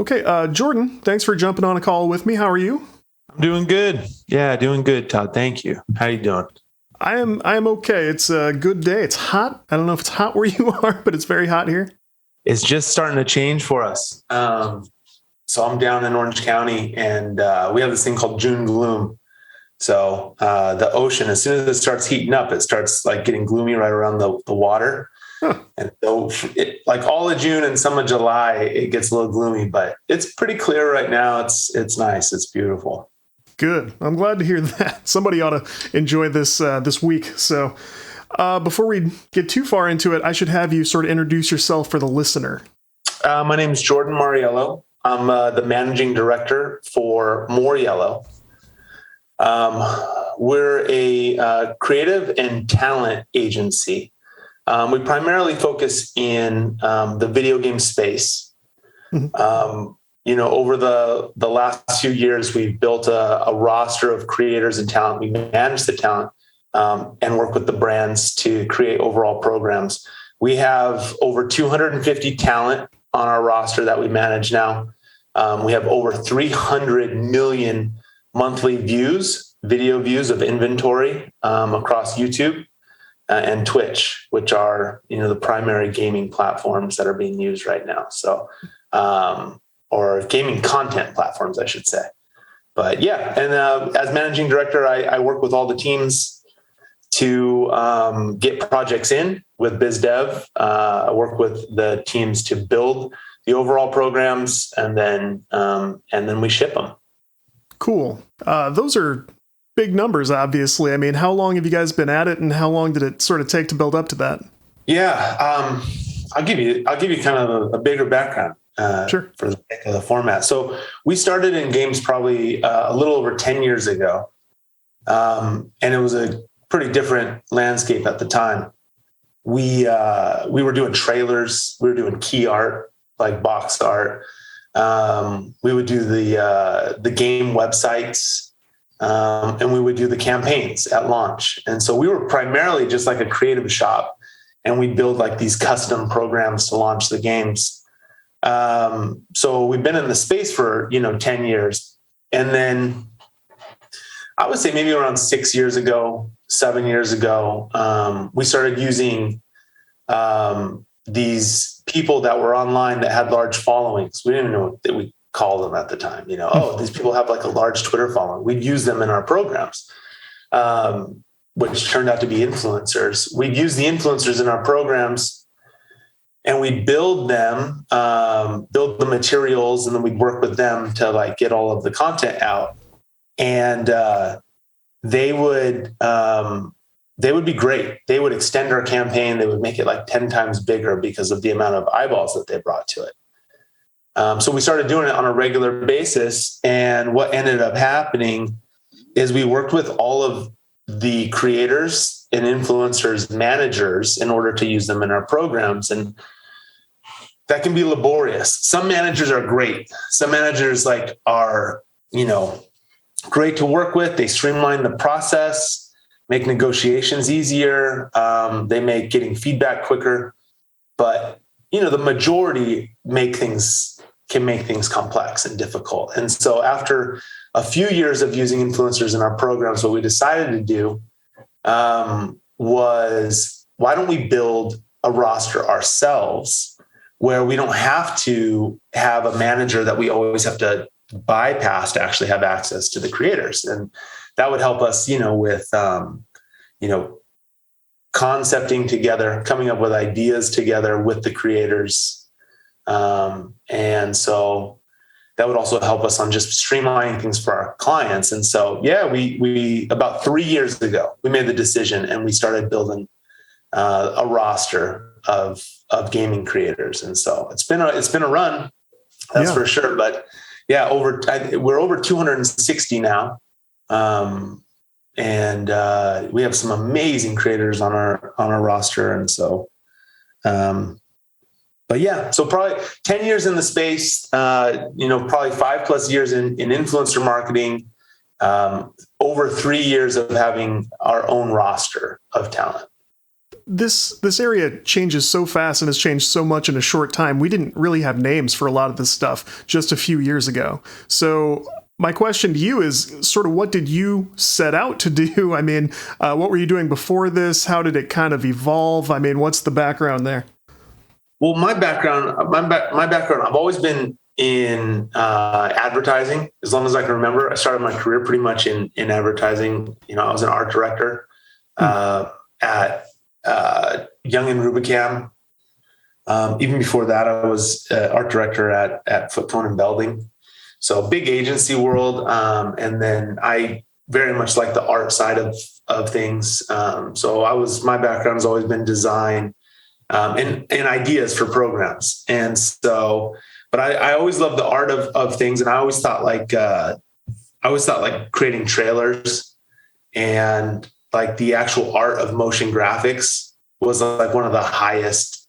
Okay, Jordan, thanks for jumping on a call with me. How are you? I'm doing good. Yeah, doing good, Todd. Thank you. How you doing? I am okay. It's a good day. It's hot. I don't know if it's hot where you are, but it's very hot here. It's just starting to change for us. So I'm down in Orange County, and we have this thing called June gloom. So the ocean, as soon as it starts heating up, it starts like getting gloomy right around the water. Huh. And so like all of June and some of July, it gets a little gloomy, but it's pretty clear right now. It's nice. It's beautiful. Good. I'm glad to hear that. Somebody ought to enjoy this week. So before we get too far into it, I should have you sort of introduce yourself for the listener. My name is Jordan Mauriello. I'm the managing director for MoreYellow. We're a creative and talent agency. We primarily focus in the video game space. Mm-hmm. Over the last few years, we've built a roster of creators and talent. We manage the talent and work with the brands to create overall programs. We have over 250 talent on our roster that we manage now. We have over 300 million monthly video views of inventory across YouTube and Twitch, which are the primary gaming platforms that are being used right now. So, or gaming content platforms, I should say. But yeah, and as managing director, I work with all the teams to get projects in with BizDev. I work with the teams to build the overall programs, and then we ship them. Cool. Those are big numbers, obviously. I mean, how long have you guys been at it, and how long did it sort of take to build up to that? Yeah, I'll give you kind of a bigger background. Sure. For the sake of the format. So we started in games probably a little over 10 years ago. And it was a pretty different landscape at the time. We were doing trailers. We were doing key art, like box art. We would do the game websites, and we would do the campaigns at launch. And so we were primarily just like a creative shop, and we'd build like these custom programs to launch the games. So we've been in the space for, 10 years. And then I would say maybe around 7 years ago, we started using, these people that were online that had large followings. We didn't know what we called them at the time, these people have like a large Twitter following. We'd use them in our programs, which turned out to be influencers. We'd use the influencers in our programs, and we'd build them, build the materials, and then we'd work with them to like get all of the content out. And they would be great. They would extend our campaign. They would make it like 10 times bigger because of the amount of eyeballs that they brought to it. So we started doing it on a regular basis. And what ended up happening is we worked with all of the creators and influencers managers in order to use them in our programs. And that can be laborious. Some managers are great. Some managers are, great to work with. They streamline the process, make negotiations easier. They make getting feedback quicker, but the majority can make things complex and difficult. And so after a few years of using influencers in our programs, what we decided to do was, why don't we build a roster ourselves where we don't have to have a manager that we always have to bypass to actually have access to the creators. And that would help us, with, concepting together, coming up with ideas together with the creators. And so that would also help us on just streamlining things for our clients. And so, yeah, we about 3 years ago, we made the decision and we started building a roster of gaming creators. And so it's been a run, that's for sure. But yeah, we're over 260 now. And we have some amazing creators on our roster. And so, but yeah, so probably 10 years in the space, probably 5+ years in influencer marketing, over 3 years of having our own roster of talent. this area changes so fast and has changed so much in a short time. We didn't really have names for a lot of this stuff just a few years ago. So my question to you is sort of, what did you set out to do? I mean, what were you doing before this? How did it kind of evolve? I mean, what's the background there? Well, my background, I've always been in advertising as long as I can remember. I started my career pretty much in advertising. I was an art director at Young and Rubicam. Even before that, I was art director at Foot Cone and Belding. So big agency world. And then I very much like the art side of things. So my background has always been design and ideas for programs. And so, but I always loved the art of things. And I always thought like creating trailers and like the actual art of motion graphics was like one of the highest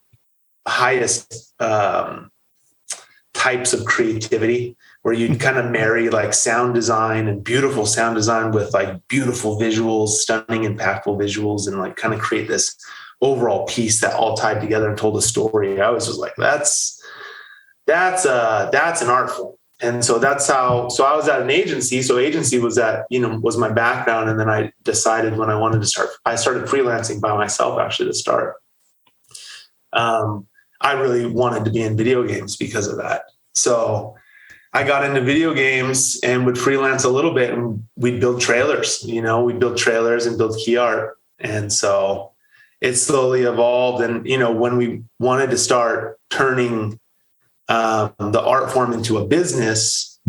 types of creativity, where you'd kind of marry like sound design and beautiful sound design with like beautiful visuals, stunning, impactful visuals, and like kind of create this overall piece that all tied together and told a story. I was just like, that's an art form. And so so I was at an agency. So agency was my background. And then I decided when I started freelancing by myself actually to start. I really wanted to be in video games because of that. So I got into video games and would freelance a little bit, and we'd build trailers, we'd build trailers and build key art. And so it slowly evolved. And, when we wanted to start turning the art form into a business,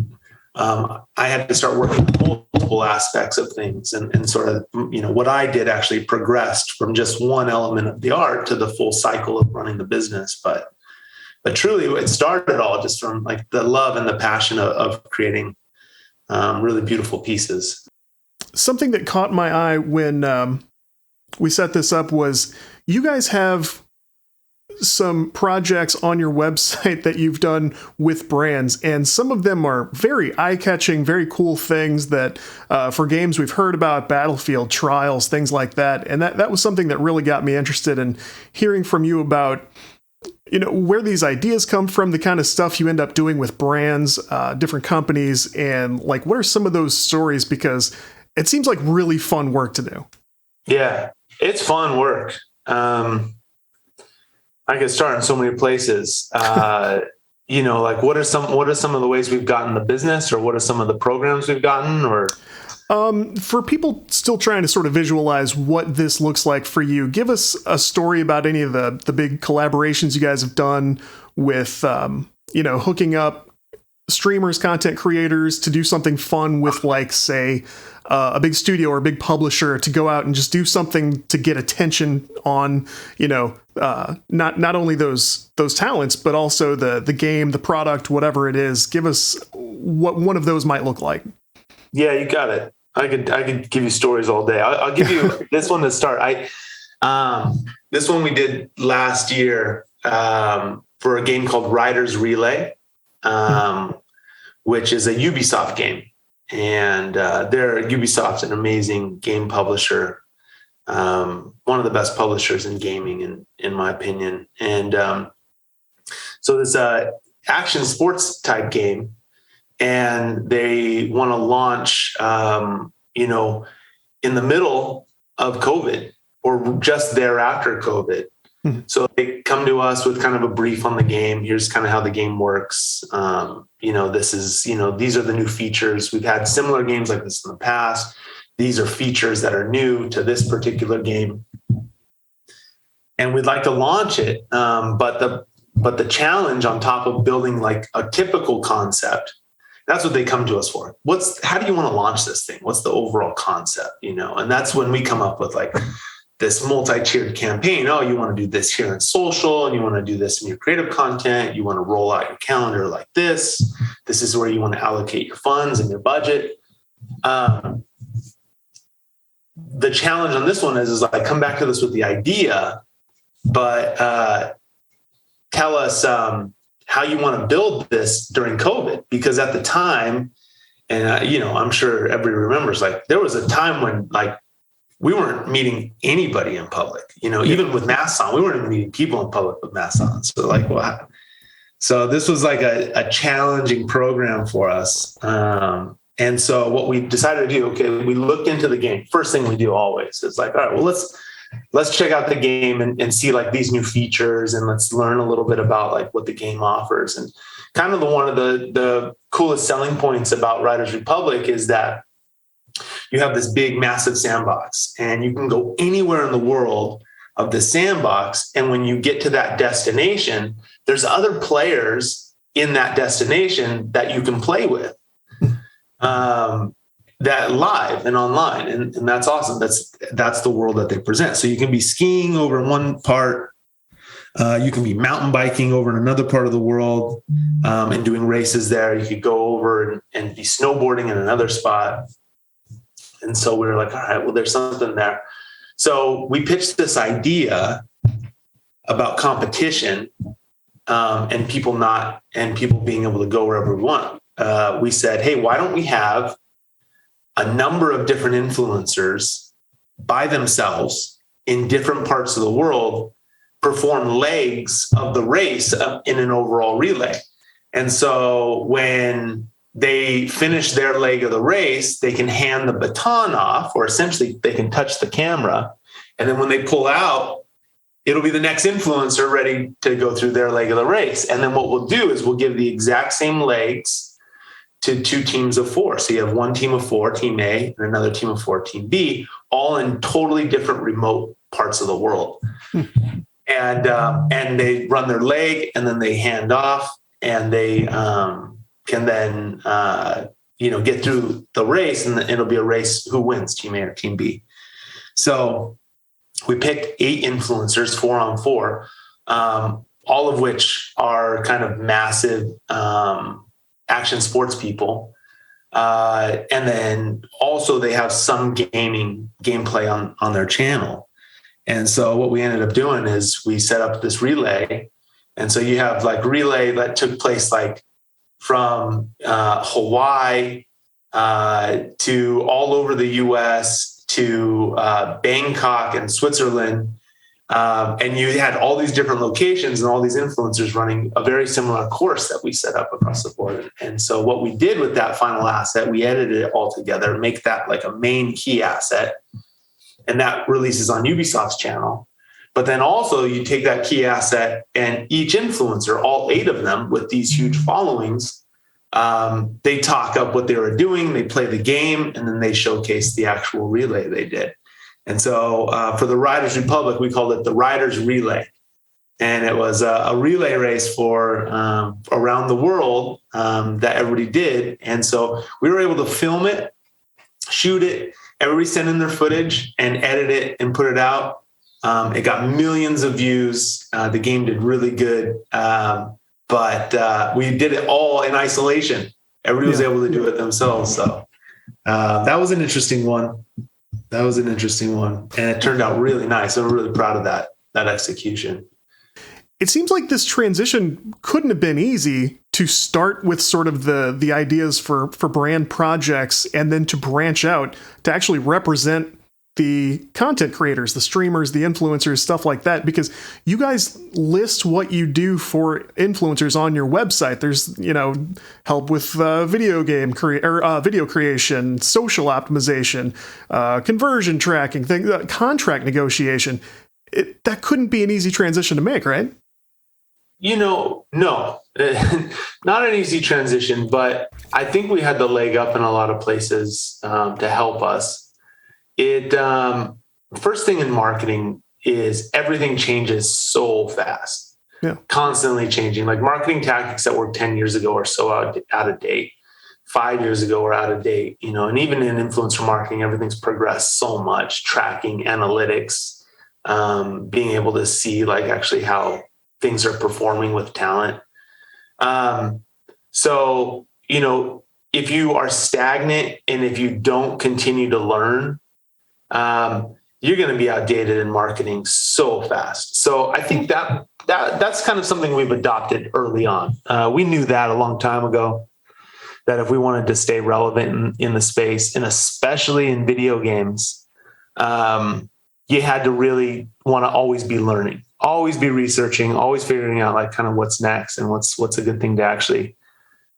I had to start working with multiple aspects of things, and sort of, what I did actually progressed from just one element of the art to the full cycle of running the business. But truly it started all just from like the love and the passion of creating really beautiful pieces. Something that caught my eye when we set this up was you guys have some projects on your website that you've done with brands, and some of them are very eye-catching, very cool things that for games we've heard about, Battlefield, Trials, things like that. And that was something that really got me interested in hearing from you about where these ideas come from, the kind of stuff you end up doing with brands, different companies, and like, what are some of those stories? Because it seems like really fun work to do. Yeah, it's fun work. I could start in so many places. Like what are some of the ways we've gotten the business, or what are some of the programs we've gotten, or for people still trying to sort of visualize what this looks like for you, give us a story about any of the big collaborations you guys have done with, hooking up streamers, content creators to do something fun with, like, say, a big studio or a big publisher to go out and just do something to get attention on, not only those talents, but also the game, the product, whatever it is. Give us what one of those might look like. Yeah, you got it. I could give you stories all day. I'll give you this one to start. This one we did last year for a game called Riders Relay, which is a Ubisoft game. And Ubisoft's an amazing game publisher, one of the best publishers in gaming, in my opinion. And so this action sports type game, and they want to launch, in the middle of COVID or just thereafter COVID. Mm-hmm. So they come to us with kind of a brief on the game. Here's kind of how the game works. This is, these are the new features. We've had similar games like this in the past. These are features that are new to this particular game, and we'd like to launch it. But the challenge on top of building like a typical concept, that's what they come to us for. How do you want to launch this thing? What's the overall concept? And that's when we come up with like this multi-tiered campaign. Oh, you want to do this here in social, and you want to do this in your creative content. You want to roll out your calendar like this. This is where you want to allocate your funds and your budget. The challenge on this one is I come back to this with the idea, but tell us how you want to build this during COVID, because at the time, and I'm sure everybody remembers, like there was a time when like we weren't meeting anybody in public, even with masks on. We weren't even meeting people in public with masks on. So like, wow. So this was like a challenging program for us. And so what we decided to do, okay, we looked into the game. First thing we do always is like, all right, well, let's check out the game and see like these new features, and let's learn a little bit about like what the game offers. And kind of one of the coolest selling points about Riders Republic is that you have this big, massive sandbox, and you can go anywhere in the world of the sandbox. And when you get to that destination, there's other players in that destination that you can play with. That live and online. And that's awesome. That's the world that they present. So you can be skiing over in one part. You can be mountain biking over in another part of the world, and doing races there. You could go over and be snowboarding in another spot. And so we were like, all right, well, there's something there. So we pitched this idea about competition, and people being able to go wherever we want. We said, hey, why don't we have a number of different influencers by themselves in different parts of the world perform legs of the race in an overall relay. And so when they finish their leg of the race, they can hand the baton off, or essentially they can touch the camera. And then when they pull out, it'll be the next influencer ready to go through their leg of the race. And then what we'll do is we'll give the exact same legs to two teams of four. So you have one team of four, team A, and another team of four, team B, all in totally different remote parts of the world. And they run their leg, and then they hand off, and they can then get through the race, and it'll be a race who wins, team A or team B. So we picked 8 influencers, 4 on 4, all of which are kind of massive action sports people. And then also they have some gameplay on their channel. And so what we ended up doing is we set up this relay. And so you have like relay that took place like from Hawaii to all over the US to Bangkok and Switzerland. And you had all these different locations and all these influencers running a very similar course that we set up across the board. And so what we did with that final asset, we edited it all together, make that like a main key asset. And that releases on Ubisoft's channel. But then also you take that key asset, and each influencer, all 8 of them with these huge followings, they talk up what they were doing, they play the game, and then they showcase the actual relay they did. And so for the Riders Republic, we called it the Riders Relay. And it was a relay race for around the world that everybody did. And so we were able to film it, shoot it, everybody sent in their footage and edit it and put it out. It got millions of views. The game did really good. But we did it all in isolation. Everybody was able to do it themselves. So that was an interesting one. And it turned out really nice. I'm really proud of that execution. It seems like this transition couldn't have been easy to start with sort of the ideas for brand projects, and then to branch out to actually represent the content creators, the streamers, the influencers, stuff like that, because you guys list what you do for influencers on your website. There's, help with video creation, social optimization, conversion tracking, contract negotiation. That couldn't be an easy transition to make, right? No, not an easy transition, but I think we had the leg up in a lot of places to help us. First thing in marketing is everything changes so fast, constantly changing. Like marketing tactics that worked 10 years ago are so out of date. 5 years ago are out of date, and even in influencer marketing, everything's progressed so much. Tracking, analytics, being able to see like actually how things are performing with talent. So, if you are stagnant and if you don't continue to learn, you're going to be outdated in marketing so fast. So I think that's kind of something we've adopted early on. We knew that a long time ago, that if we wanted to stay relevant in the space, and especially in video games, you had to really want to always be learning, always be researching, always figuring out like kind of what's next and what's a good thing to actually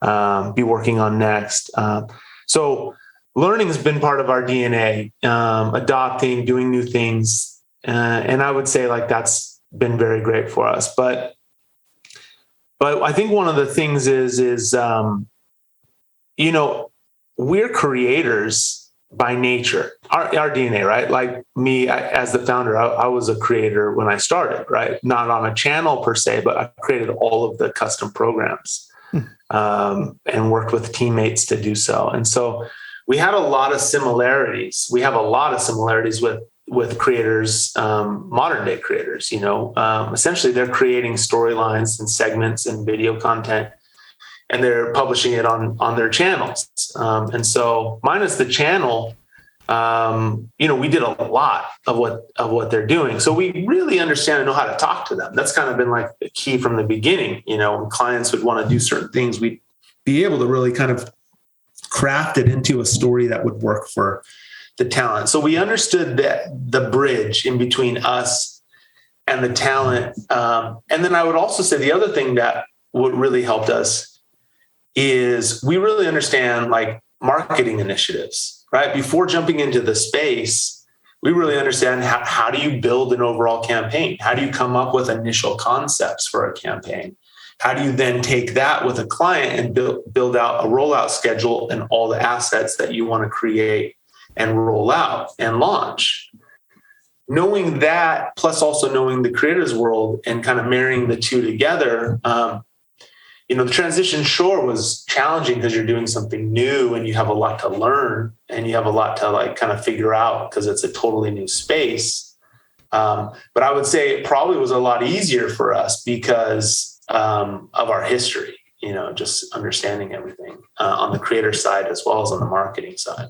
be working on next. So learning has been part of our DNA, adopting, doing new things. And I would say like that's been very great for us. But I think one of the things is we're creators by nature, our DNA, right? Like me as the founder, I was a creator when I started, right? Not on a channel per se, but I created all of the custom programs and worked with teammates to do so. And so we had a lot of similarities. We have a lot of similarities with creators, modern day creators, essentially they're creating storylines and segments and video content, and they're publishing it on their channels. And so minus the channel, we did a lot of what they're doing. So we really understand and know how to talk to them. That's kind of been like the key from the beginning. When clients would want to do certain things, we'd be able to really kind of craft it into a story that would work for the talent. So we understood that the bridge in between us and the talent. And then I would also say the other thing that what really helped us is we really understand like marketing initiatives, right? Before jumping into the space, we really understand how do you build an overall campaign? How do you come up with initial concepts for a campaign? How do you then take that with a client and build out a rollout schedule and all the assets that you want to create and roll out and launch? Knowing that, plus also knowing the creators world and kind of marrying the two together, the transition sure was challenging because you're doing something new and you have a lot to learn and you have a lot to like kind of figure out because it's a totally new space. But I would say it probably was a lot easier for us because of our history, just understanding everything on the creator side as well as on the marketing side.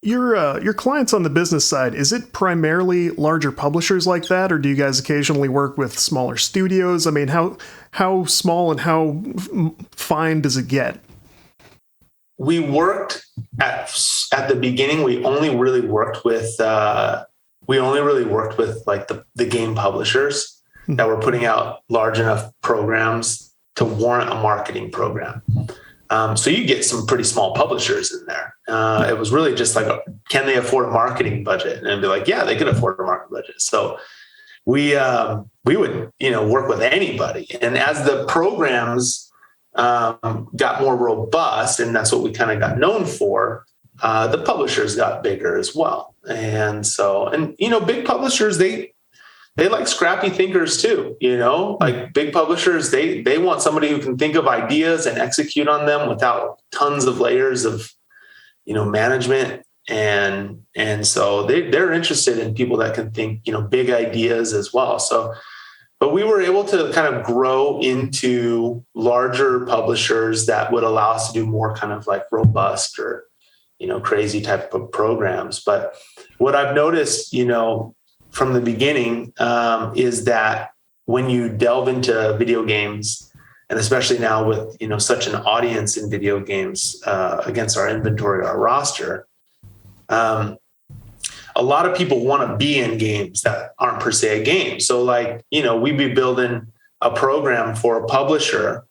Your clients on the business side, is it primarily larger publishers like that, or do you guys occasionally work with smaller studios? I mean, how small and how fine does it get? We worked at the beginning. We only really worked with like the game publishers that were putting out large enough programs to warrant a marketing program. So you get some pretty small publishers in there. It was really just like, can they afford a marketing budget? And I'd be like, yeah, they could afford a marketing budget. So we would, work with anybody. And as the programs got more robust, and that's what we kind of got known for, the publishers got bigger as well. And so, big publishers, they like scrappy thinkers too, like big publishers, they want somebody who can think of ideas and execute on them without tons of layers of, management. And so they're interested in people that can think, big ideas as well. So, but we were able to kind of grow into larger publishers that would allow us to do more kind of like robust or, crazy type of programs. But what I've noticed, from the beginning, is that when you delve into video games, and especially now with such an audience in video games against our inventory, our roster, a lot of people want to be in games that aren't per se a game. So like, we'd be building a program for a publisher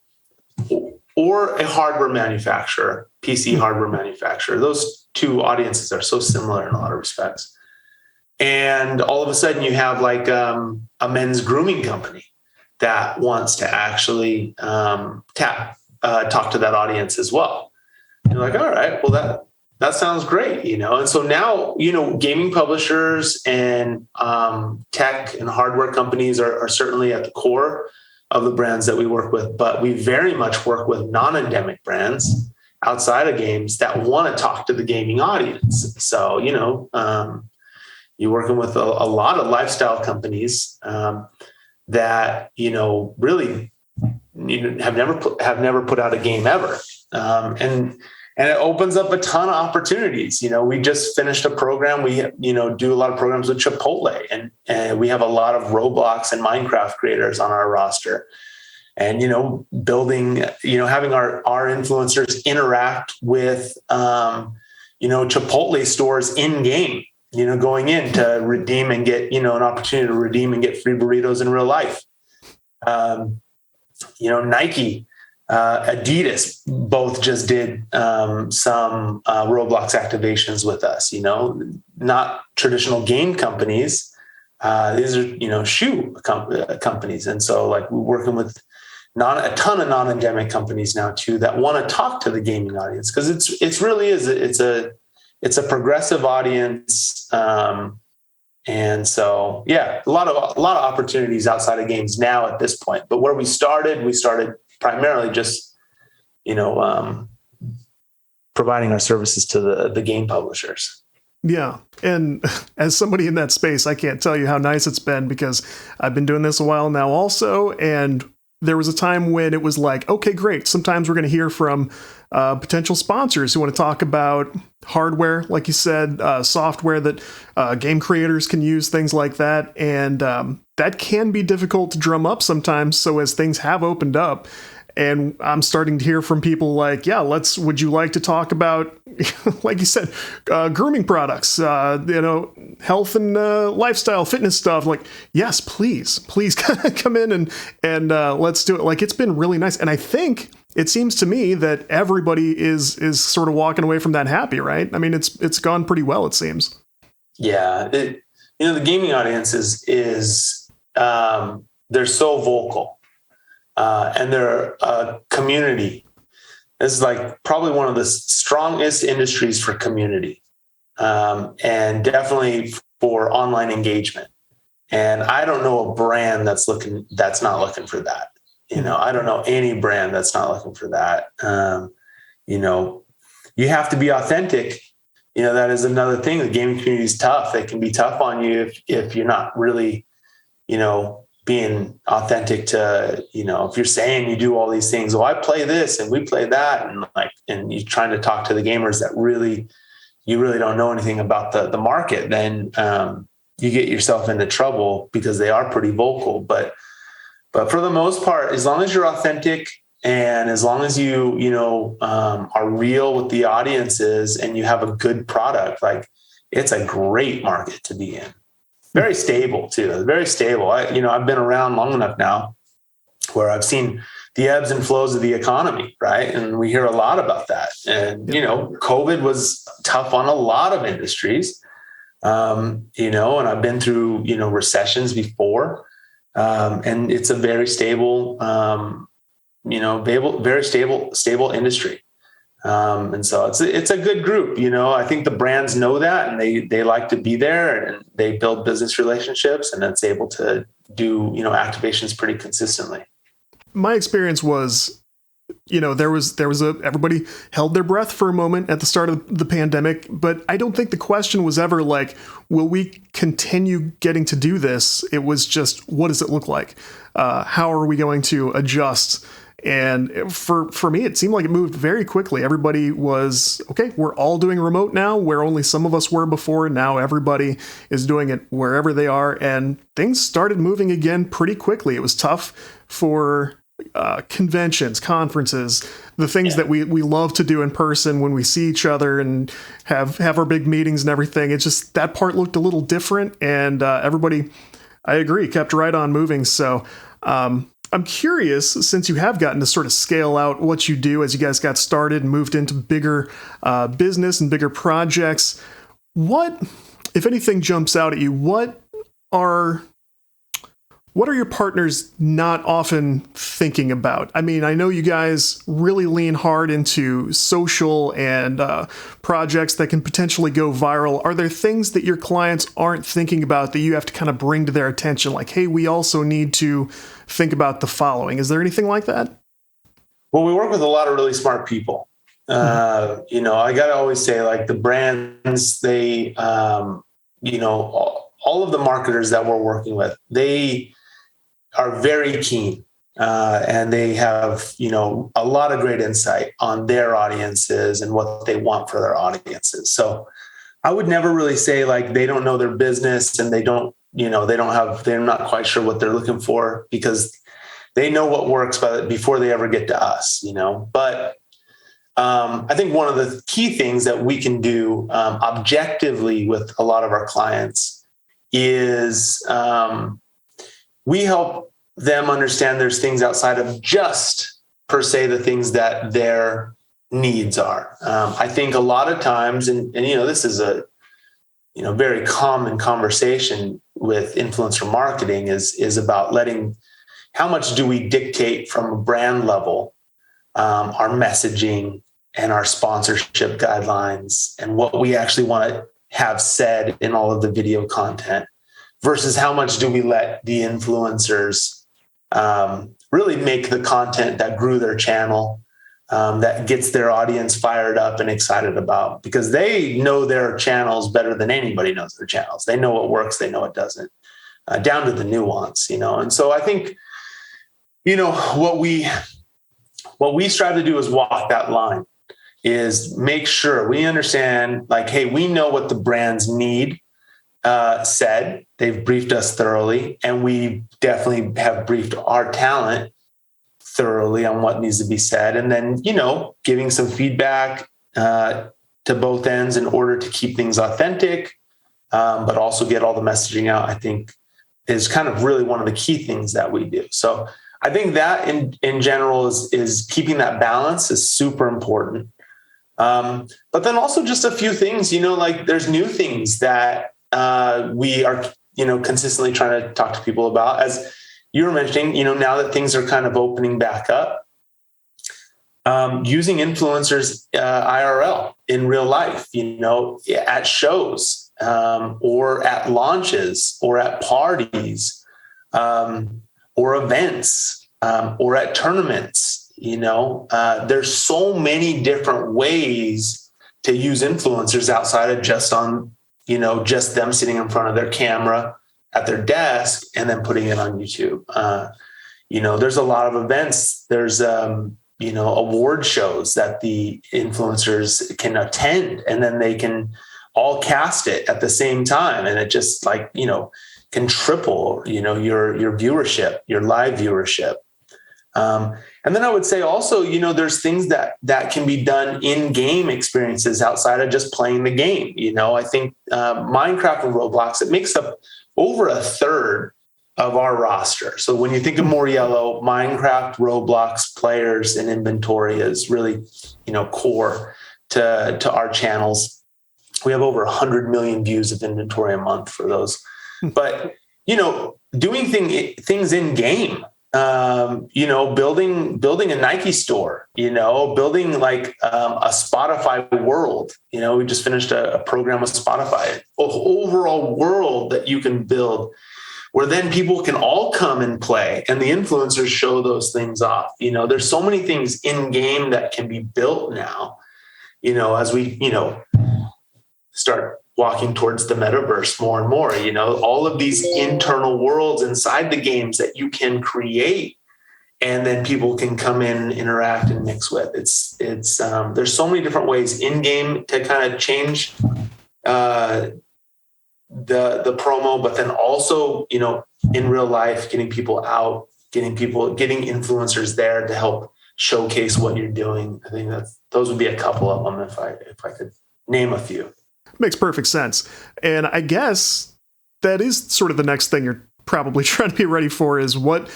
or a hardware manufacturer, PC hardware manufacturer. Those two audiences are so similar in a lot of respects. And all of a sudden you have like a men's grooming company that wants to actually talk to that audience as well. You're like, all right, well, that sounds great, And so now, gaming publishers and tech and hardware companies are certainly at the core of the brands that we work with, but we very much work with non-endemic brands outside of games that want to talk to the gaming audience. So, you're working with a lot of lifestyle companies that really have never put out a game ever, and it opens up a ton of opportunities. We just finished a program. We do a lot of programs with Chipotle, and we have a lot of Roblox and Minecraft creators on our roster. And building, having our influencers interact with Chipotle stores in game. going in to redeem and get, an opportunity to redeem and get free burritos in real life. Nike, Adidas both just did some Roblox activations with us, not traditional game companies. These are, shoe companies. And so like we're working with a ton of non-endemic companies now too, that want to talk to the gaming audience. Cause it's really is, it's a progressive audience. And so, yeah, a lot of opportunities outside of games now at this point, but where we started primarily just, providing our services to the game publishers. Yeah. And as somebody in that space, I can't tell you how nice it's been, because I've been doing this a while now also. And there was a time when it was like, okay, great. Sometimes we're going to hear from potential sponsors who want to talk about hardware, like you said, software that game creators can use, things like that. And that can be difficult to drum up sometimes. So as things have opened up, and I'm starting to hear from people like, yeah, would you like to talk about, like you said, grooming products, health and lifestyle, fitness stuff? Like, yes, please come in and let's do it. Like, it's been really nice. And I think it seems to me that everybody is sort of walking away from that happy, right? I mean, it's gone pretty well, it seems. Yeah. The gaming audience is they're so vocal. And they're a community. This is like probably one of the strongest industries for community, and definitely for online engagement. And I don't know a brand that's not looking for that. I don't know any brand that's not looking for that. You have to be authentic. That is another thing. The gaming community is tough. They can be tough on you if you're not really, being authentic to, if you're saying you do all these things, I play this and we play that. And you're trying to talk to the gamers that you really don't know anything about the market, then you get yourself into trouble, because they are pretty vocal. But for the most part, as long as you're authentic and as long as you, are real with the audiences and you have a good product, like it's a great market to be in. Very stable too. Very stable. I've been around long enough now where I've seen the ebbs and flows of the economy, right? And we hear a lot about that. And, COVID was tough on a lot of industries, and I've been through, recessions before. And it's a very stable, very stable industry. And so it's a good group. I think the brands know that, and they like to be there, and they build business relationships, and it's able to do, activations pretty consistently. My experience was, everybody held their breath for a moment at the start of the pandemic, but I don't think the question was ever like, will we continue getting to do this? It was just, what does it look like? How are we going to adjust? And for me, it seemed like it moved very quickly. Everybody was, okay, we're all doing remote now, where only some of us were before. Now everybody is doing it wherever they are. And things started moving again pretty quickly. It was tough for conventions, conferences, the things that we love to do in person when we see each other and have our big meetings and everything. It's just that part looked a little different. And everybody, I agree, kept right on moving. So I'm curious, since you have gotten to sort of scale out what you do as you guys got started and moved into bigger business and bigger projects, what, if anything jumps out at you, what are your partners not often thinking about? I mean, I know you guys really lean hard into social and projects that can potentially go viral. Are there things that your clients aren't thinking about that you have to kind of bring to their attention? Like, hey, we also need to think about the following. Is there anything like that? Well, we work with a lot of really smart people. I got to always say, like, the brands, they, all of the marketers that we're working with, they are very keen, and they have, a lot of great insight on their audiences and what they want for their audiences. So I would never really say like they don't know their business and they're not quite sure what they're looking for, because they know what works before they ever get to us, but I think one of the key things that we can do objectively with a lot of our clients is we help them understand there's things outside of just per se the things that their needs are. I think a lot of times, and this is a very common conversation with influencer marketing is about how much do we dictate from a brand level, our messaging and our sponsorship guidelines and what we actually want to have said in all of the video content versus how much do we let the influencers really make the content that grew their channel, that gets their audience fired up and excited about, because they know their channels better than anybody knows their channels. They know what works, they know what doesn't, down to the nuance, And so I think, what we strive to do is walk that line, is make sure we understand, hey, we know what the brands need said. They've briefed us thoroughly, and we definitely have briefed our talent thoroughly on what needs to be said. And then, giving some feedback to both ends in order to keep things authentic, but also get all the messaging out, I think is kind of really one of the key things that we do. So I think that in general is keeping that balance is super important. But then also just a few things, there's new things that we are, consistently trying to talk to people about. As you were mentioning, now that things are kind of opening back up, using influencers IRL in real life, at shows or at launches or at parties or events or at tournaments. There's so many different ways to use influencers outside of just just them sitting in front of their camera at their desk and then putting it on YouTube. There's a lot of events. There's, award shows that the influencers can attend, and then they can all cast it at the same time. And it just can triple, your viewership, your live viewership. And then I would say also, there's things that can be done in game experiences outside of just playing the game. I think Minecraft and Roblox, it makes up over a third of our roster. So when you think of MoreYellow, Minecraft, Roblox players and inventory is really, core to our channels. We have over 100 million views of inventory a month for those. But, doing things in game, building a Nike store, building a Spotify world. We just finished a program with Spotify, an overall world that you can build where then people can all come and play and the influencers show those things off. There's so many things in game that can be built now, as we, start walking towards the metaverse more and more, all of these internal worlds inside the games that you can create and then people can come in, interact and mix with. It's there's so many different ways in game to kind of change the promo, but then also, in real life, getting people out, getting influencers there to help showcase what you're doing. I think those would be a couple of them if I could name a few. Makes perfect sense. And I guess that is sort of the next thing you're probably trying to be ready for is what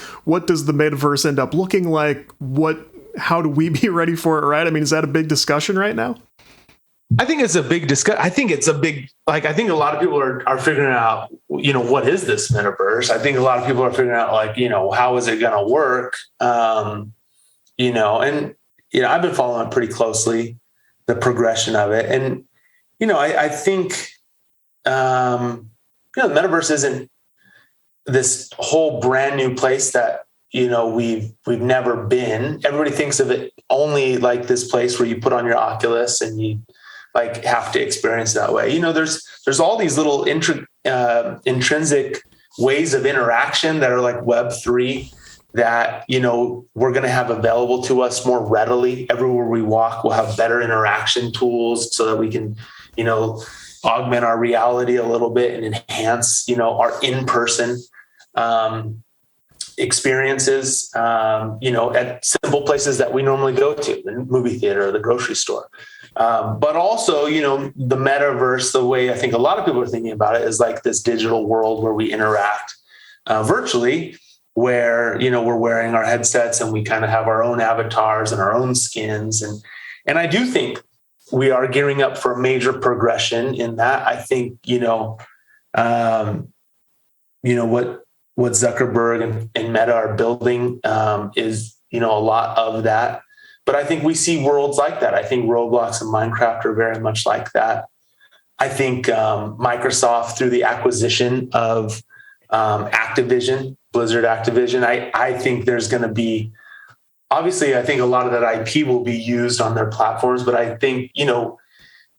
does the metaverse end up looking like? How do we be ready for it, right? I mean, is that a big discussion right now? I think it's a big discussion. I think it's a big, I think a lot of people are figuring out, what is this metaverse? I think a lot of people are figuring out how is it going to work? And, I've been following it pretty closely, the progression of it. And, I think, the metaverse isn't this whole brand new place that, we've never been. Everybody thinks of it only like this place where you put on your Oculus and you have to experience that way. There's all these little intrinsic ways of interaction that are like Web3 that, we're going to have available to us more readily. Everywhere we walk, we'll have better interaction tools so that we can, augment our reality a little bit and enhance, our in-person experiences, at simple places that we normally go to, the movie theater or the grocery store. But also, the metaverse, the way I think a lot of people are thinking about it is like this digital world where we interact virtually, where, we're wearing our headsets and we kind of have our own avatars and our own skins. And I do think we are gearing up for a major progression in that. I think, what Zuckerberg and Meta are building is, a lot of that. But I think we see worlds like that. I think Roblox and Minecraft are very much like that. I think Microsoft, through the acquisition of Activision, Blizzard Activision, I think there's going to be, obviously, I think a lot of that IP will be used on their platforms. But I think,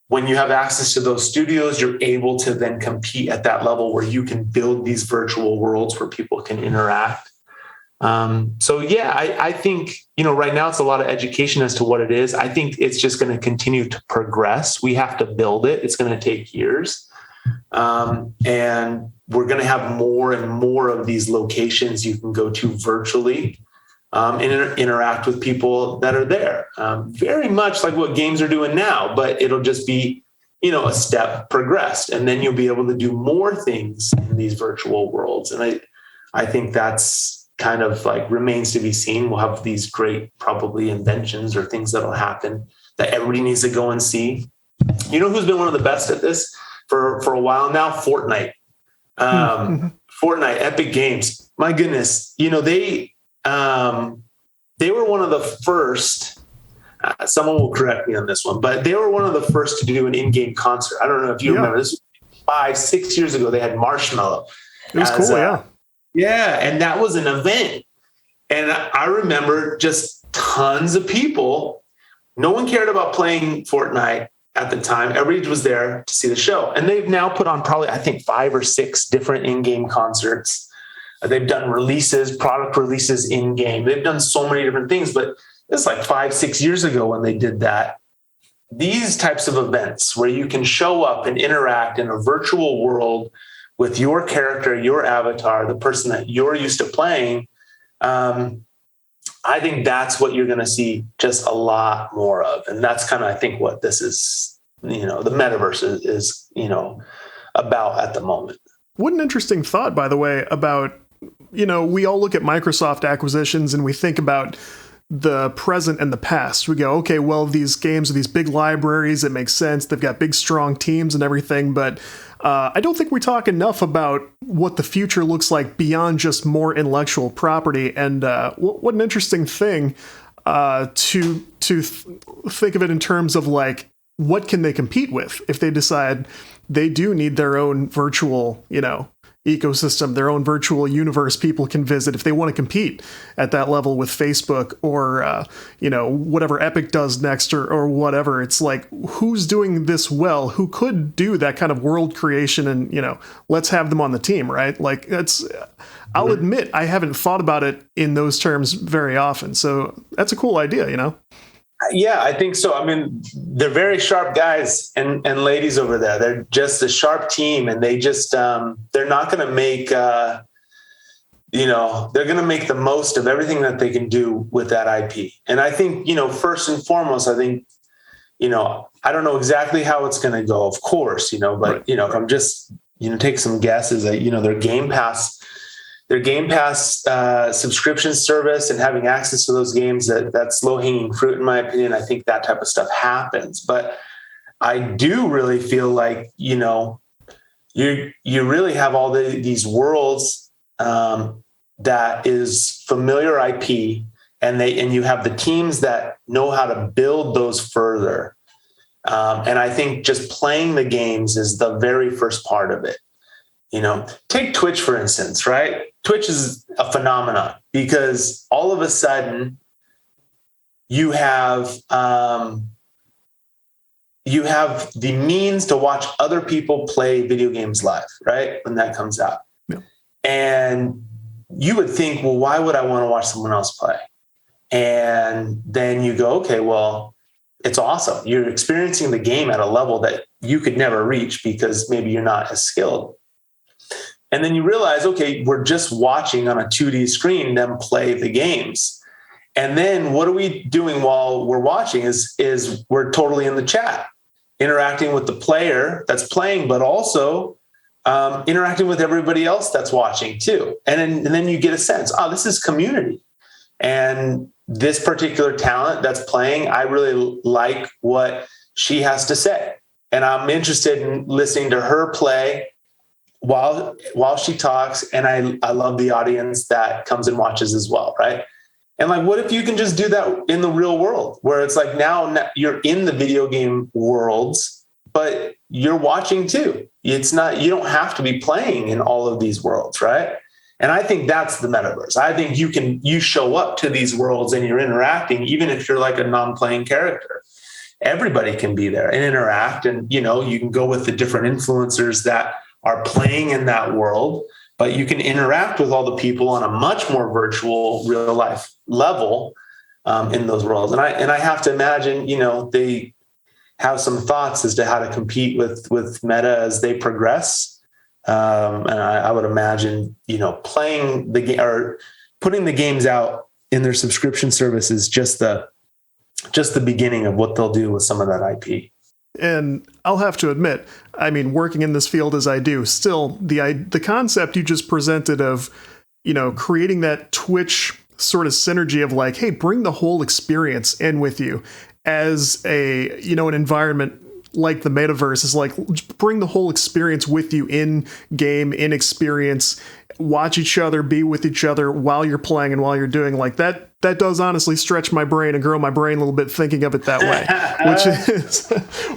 when you have access to those studios, you're able to then compete at that level where you can build these virtual worlds where people can interact. I think, right now it's a lot of education as to what it is. I think it's just going to continue to progress. We have to build it. It's going to take years. And we're going to have more and more of these locations you can go to virtually and interact with people that are there. Very much like what games are doing now, but it'll just be, a step progressed. And then you'll be able to do more things in these virtual worlds. And I think that's kind of like remains to be seen. We'll have these great probably inventions or things that'll happen that everybody needs to go and see. Who's been one of the best at this for a while now? Fortnite. Fortnite, Epic Games. My goodness, they were one of the first, someone will correct me on this one, but they were one of the first to do an in-game concert. I don't know if you remember this. 5-6 years ago, they had Marshmello. It was cool, yeah. Yeah, and that was an event. And I remember just tons of people. No one cared about playing Fortnite at the time. Everybody was there to see the show. And they've now put on probably, I think, 5 or 6 different in-game concerts. They've done product releases in game. They've done so many different things, but it's like 5-6 years ago when they did that. These types of events where you can show up and interact in a virtual world with your character, your avatar, the person that you're used to playing. I think that's what you're going to see just a lot more of. And that's kind of, I think, what this is, the metaverse is about at the moment. What an interesting thought, by the way, about, we all look at Microsoft acquisitions and we think about the present and the past. We go, okay, well, these games are these big libraries. It makes sense. They've got big, strong teams and everything. But I don't think we talk enough about what the future looks like beyond just more intellectual property. And what an interesting thing to think of it in terms of like, what can they compete with if they decide they do need their own virtual, ecosystem, their own virtual universe people can visit if they want to compete at that level with Facebook or, whatever Epic does next or whatever. It's like, who's doing this well? Who could do that kind of world creation? And, let's have them on the team, right? Like I'll admit, I haven't thought about it in those terms very often. So that's a cool idea, Yeah, I think so. I mean, they're very sharp guys and ladies over there. They're just a sharp team, and they just they're not going to make they're going to make the most of everything that they can do with that IP. And I think first and foremost, I think I don't know exactly how it's going to go, of course, but if I'm just take some guesses that their Game Pass subscription service and having access to those games, that's low-hanging fruit, in my opinion. I think that type of stuff happens. But I do really feel like, you really have all these worlds that is familiar IP, and you have the teams that know how to build those further. And I think just playing the games is the very first part of it. Take Twitch, for instance, right? Twitch is a phenomenon because all of a sudden you have the means to watch other people play video games live, right? When that comes out. Yeah. And you would think, well, why would I want to watch someone else play? And then you go, okay, well, it's awesome. You're experiencing the game at a level that you could never reach because maybe you're not as skilled. And then you realize, okay, we're just watching on a 2D screen them play the games. And then what are we doing while we're watching is we're totally in the chat, interacting with the player that's playing, but also interacting with everybody else that's watching too. And then you get a sense, oh, this is community. And this particular talent that's playing, I really like what she has to say. And I'm interested in listening to her play while she talks. And I love the audience that comes and watches as well, right? And like, what if you can just do that in the real world, where it's like now you're in the video game worlds, but you're watching too. It's not, you don't have to be playing in all of these worlds, right? And I think that's the metaverse. I think you show up to these worlds and you're interacting, even if you're like a non-playing character. Everybody can be there and interact. And, you can go with the different influencers that are playing in that world, but you can interact with all the people on a much more virtual, real life level in those worlds. And I have to imagine, they have some thoughts as to how to compete with Meta as they progress. And I would imagine, playing the game or putting the games out in their subscription service is just the beginning of what they'll do with some of that IP. And I'll have to admit, I mean, working in this field as I do, still the concept you just presented of, creating that Twitch sort of synergy of like, hey, bring the whole experience in with you as a, an environment like the metaverse is like, bring the whole experience with you in game, in experience, watch each other, be with each other while you're playing and while you're doing like that. That does honestly stretch my brain and grow my brain a little bit thinking of it that way,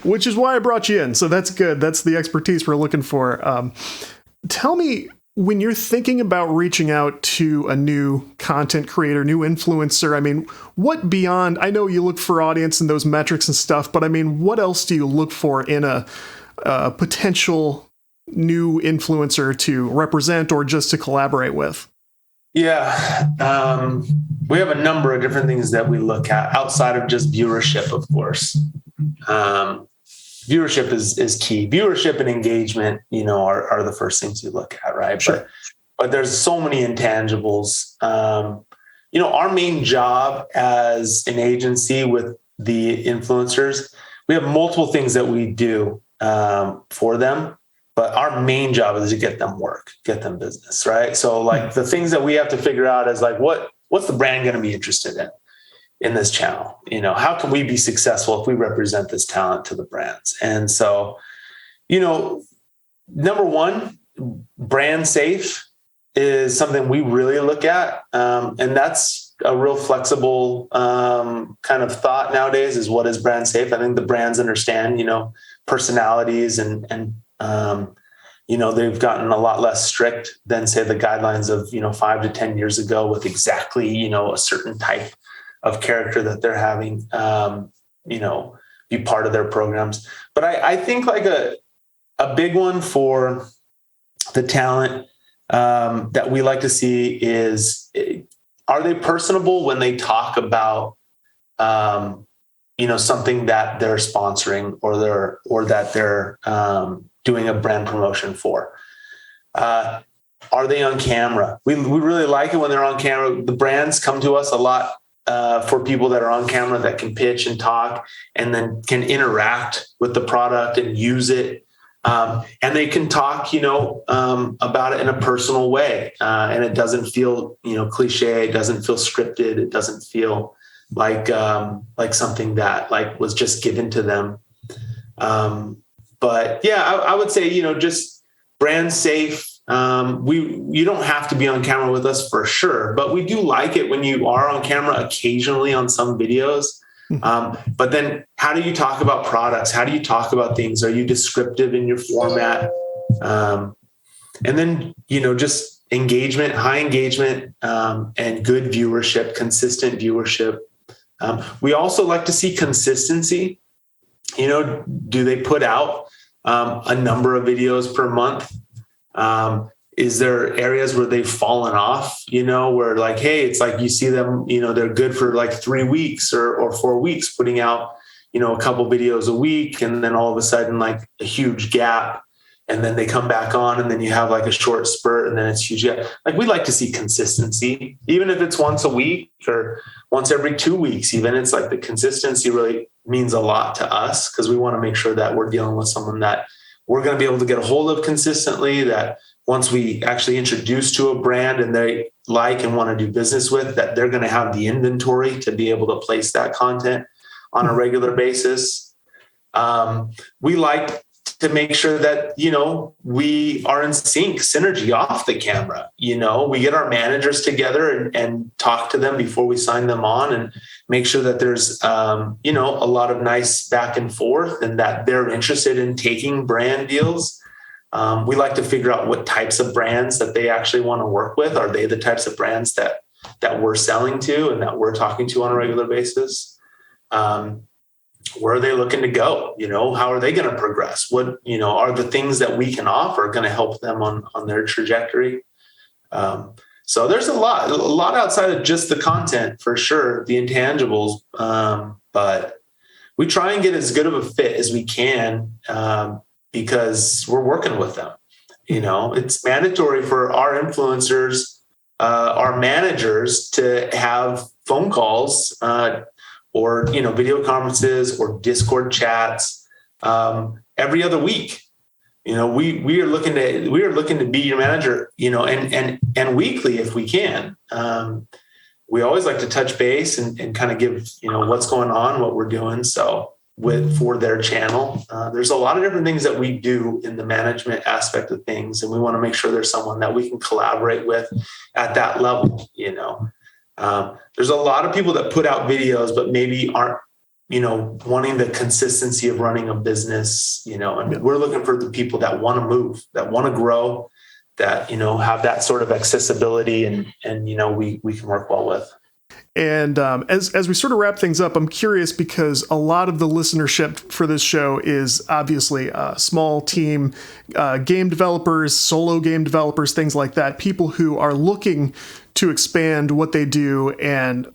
which is why I brought you in. So that's good. That's the expertise we're looking for. Tell me, when you're thinking about reaching out to a new content creator, new influencer, I mean, what beyond, I know you look for audience and those metrics and stuff, but I mean, what else do you look for in a potential new influencer to represent or just to collaborate with? Yeah. We have a number of different things that we look at outside of just viewership, of course. Viewership is key. Viewership and engagement, are the first things you look at, right? Sure. But there's so many intangibles. Our main job as an agency with the influencers, we have multiple things that we do for them, but our main job is to get them work, get them business, right? So like the things that we have to figure out is like, what's the brand going to be interested in this channel? How can we be successful if we represent this talent to the brands? And so, number one, brand safe is something we really look at. And that's a real flexible kind of thought nowadays, is what is brand safe? I think the brands understand, personalities and they've gotten a lot less strict than, say, the guidelines of, 5 to 10 years ago with exactly, a certain type of character that they're having, be part of their programs. But I think like a big one for the talent that we like to see is, are they personable when they talk about, something that they're sponsoring or that they're doing a brand promotion for? Are they on camera? We really like it when they're on camera. The brands come to us a lot for people that are on camera that can pitch and talk and then can interact with the product and use it. And they can talk, about it in a personal way. And it doesn't feel, cliche. It doesn't feel scripted. It doesn't feel like something that like was just given to them. But yeah, I would say, just brand safe. You don't have to be on camera with us for sure, but we do like it when you are on camera occasionally on some videos. But then how do you talk about products? How do you talk about things? Are you descriptive in your format? And then, just engagement, high engagement, and good viewership, consistent viewership. We also like to see consistency. Do they put out a number of videos per month? Is there areas where they've fallen off, where like, hey, it's like you see them, they're good for like 3 weeks or 4 weeks putting out, a couple videos a week. And then all of a sudden, like a huge gap. and then they come back on, and then you have like a short spurt, and then it's huge. Yeah. Like we like to see consistency, even if it's once a week or once every 2 weeks, even. It's like the consistency really means a lot to us, because we want to make sure that we're dealing with someone that we're going to be able to get a hold of consistently, that once we actually introduce to a brand and they like and want to do business with, that they're going to have the inventory to be able to place that content on a regular basis. We like to make sure that, we are in sync, synergy off the camera. We get our managers together and talk to them before we sign them on, and make sure that there's, a lot of nice back and forth, and that they're interested in taking brand deals. We like to figure out what types of brands that they actually want to work with. Are they the types of brands that we're selling to and that we're talking to on a regular basis? Where are they looking to go? How are they going to progress? What, are the things that we can offer going to help them on their trajectory? So there's a lot outside of just the content, for sure, the intangibles. But we try and get as good of a fit as we can, because we're working with them. It's mandatory for our influencers, our managers, to have phone calls, or video conferences or Discord chats every other week. We are looking to be your manager, and weekly if we can. We always like to touch base and kind of give what's going on, what we're doing. So for their channel, there's a lot of different things that we do in the management aspect of things, and we want to make sure there's someone that we can collaborate with at that level. There's a lot of people that put out videos, but maybe aren't, wanting the consistency of running a business, and we're looking for the people that want to move, that want to grow, that, have that sort of accessibility and we can work well with. And as we sort of wrap things up, I'm curious, because a lot of the listenership for this show is obviously a small team, game developers, solo game developers, things like that, people who are looking to expand what they do. And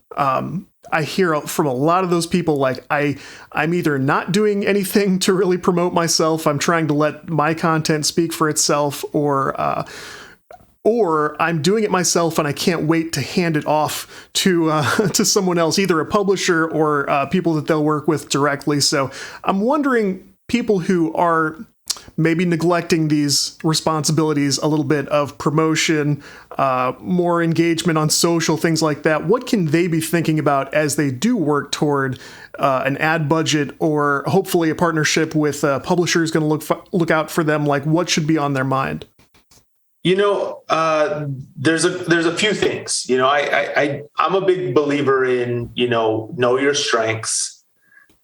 I hear from a lot of those people, like, I'm either not doing anything to really promote myself, I'm trying to let my content speak for itself, or I'm doing it myself and I can't wait to hand it off to someone else, either a publisher or people that they'll work with directly. So I'm wondering, people who are maybe neglecting these responsibilities a little bit of promotion, more engagement on social, things like that, what can they be thinking about as they do work toward an ad budget, or hopefully a partnership with a publisher is going to look out for them? Like, what should be on their mind? There's a few things. I'm a big believer in, know your strengths.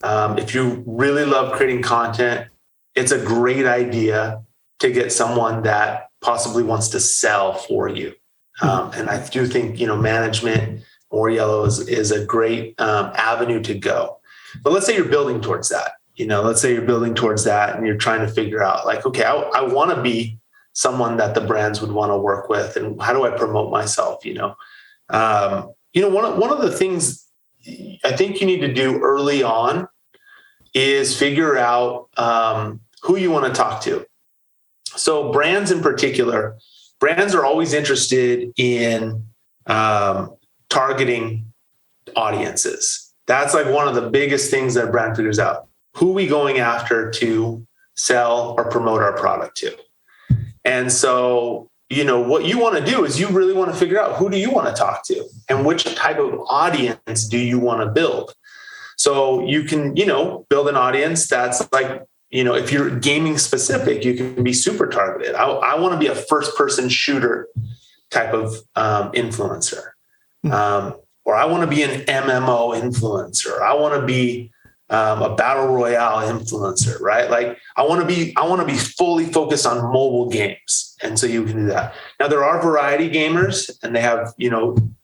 If you really love creating content, it's a great idea to get someone that possibly wants to sell for you. And I do think, management, MoreYellow is a great avenue to go. But let's say you're building towards that. Let's say you're building towards that and you're trying to figure out, like, okay, I want to be someone that the brands would want to work with, and how do I promote myself? One of the things I think you need to do early on is figure out who you want to talk to. So brands in particular, brands are always interested in targeting audiences. That's like one of the biggest things that a brand figures out. Who are we going after to sell or promote our product to? And so, what you want to do is you really want to figure out, who do you want to talk to and which type of audience do you want to build? So you can, build an audience that's like, if you're gaming specific, you can be super targeted. I want to be a first person shooter type of influencer. Or I want to be an MMO influencer. I want to be a battle royale influencer, right? Like I want to be fully focused on mobile games. And so you can do that. Now there are variety gamers, and they have,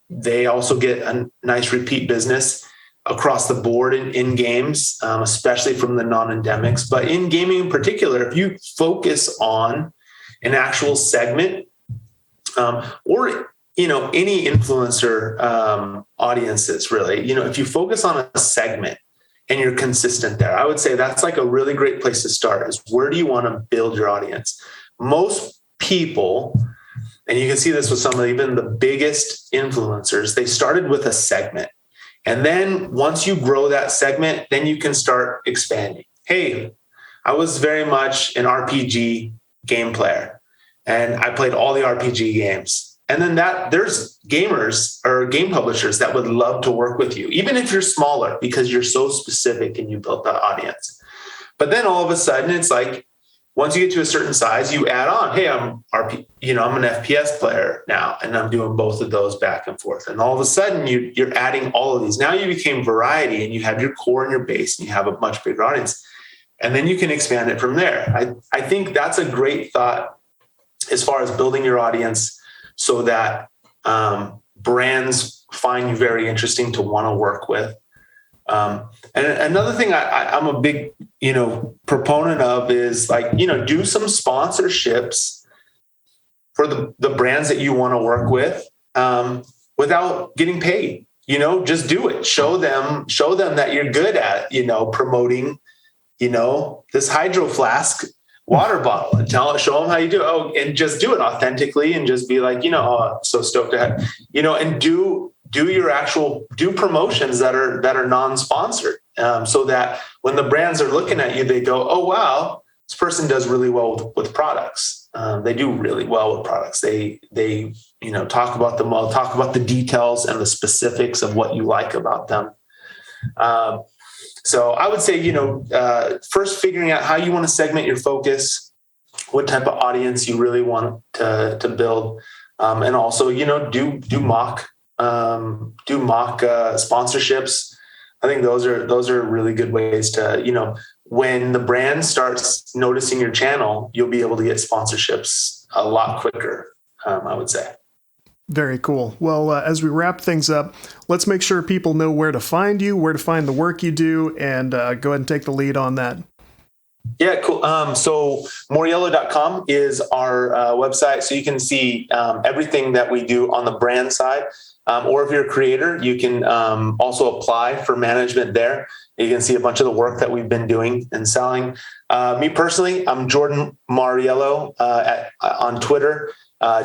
they also get a nice repeat business across the board in games, especially from the non-endemics. But in gaming in particular, if you focus on an actual segment, or any influencer audiences, really, if you focus on a segment and you're consistent there. I would say that's like a really great place to start, is where do you want to build your audience? Most people, and you can see this with some of even the biggest influencers, they started with a segment. And then once you grow that segment, then you can start expanding. Hey, I was very much an RPG game player, and I played all the RPG games. And then there's gamers or game publishers that would love to work with you, even if you're smaller, because you're so specific and you built that audience. But then all of a sudden, it's like, once you get to a certain size, you add on, hey, I'm an FPS player now, and I'm doing both of those back and forth. And all of a sudden, you're adding all of these. Now you became variety, and you have your core and your base, and you have a much bigger audience. And then you can expand it from there. I think that's a great thought as far as building your audience, so that brands find you very interesting to want to work with. And another thing I'm a big, proponent of is like, do some sponsorships for the brands that you want to work with without getting paid. Just do it. Show them that you're good at, promoting, this Hydro Flask water bottle, and show them how you do it. Oh, and just do it authentically, and just be like, so stoked to have, and do promotions that are non-sponsored, so that when the brands are looking at you, they go, oh, wow, this person does really well with products. They do really well with products. They talk about them well, talk about the details and the specifics of what you like about them. So I would say, first figuring out how you want to segment your focus, what type of audience you really want to build, and also, do mock sponsorships. I think those are really good ways to, when the brand starts noticing your channel, you'll be able to get sponsorships a lot quicker, I would say. Very cool. Well, as we wrap things up, let's make sure people know where to find you, where to find the work you do, and go ahead and take the lead on that. Yeah, cool. So MoreYellow.com is our website. So you can see everything that we do on the brand side. Or if you're a creator, you can also apply for management there. You can see a bunch of the work that we've been doing and selling. Me personally, I'm Jordan Mauriello on Twitter.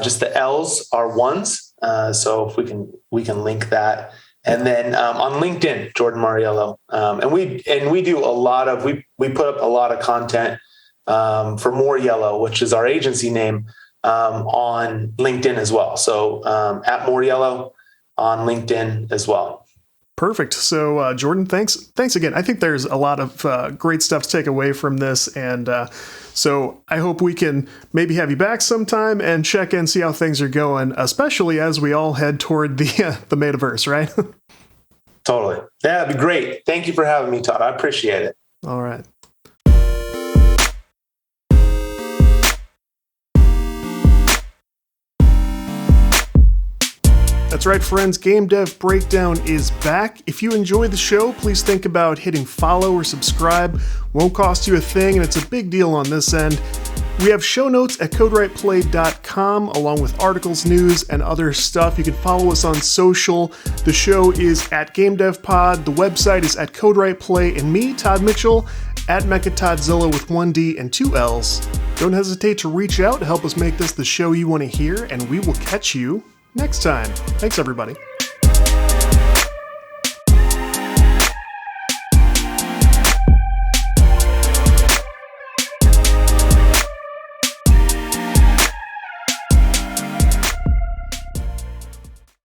Just the L's are ones. So if we can link that. And then on LinkedIn, Jordan Mauriello. And we do a lot of, we put up a lot of content for MoreYellow, which is our agency name, on LinkedIn as well. So at MoreYellow on LinkedIn as well. Perfect. So, Jordan, thanks again. I think there's a lot of great stuff to take away from this. And so I hope we can maybe have you back sometime and check in, see how things are going, especially as we all head toward the metaverse, right? Totally. Yeah, that'd be great. Thank you for having me, Todd. I appreciate it. All right. That's right, friends. GameDev Breakdown is back. If you enjoy the show, please think about hitting follow or subscribe. Won't cost you a thing, and it's a big deal on this end. We have show notes at codewriteplay.com, along with articles, news, and other stuff. You can follow us on social. The show is at GameDevPod. The website is at CodeWritePlay, and me, Todd Mitchell, at MechaTodzilla with 1 D and 2 L's. Don't hesitate to reach out to help us make this the show you want to hear, and we will catch you next time. Thanks, everybody.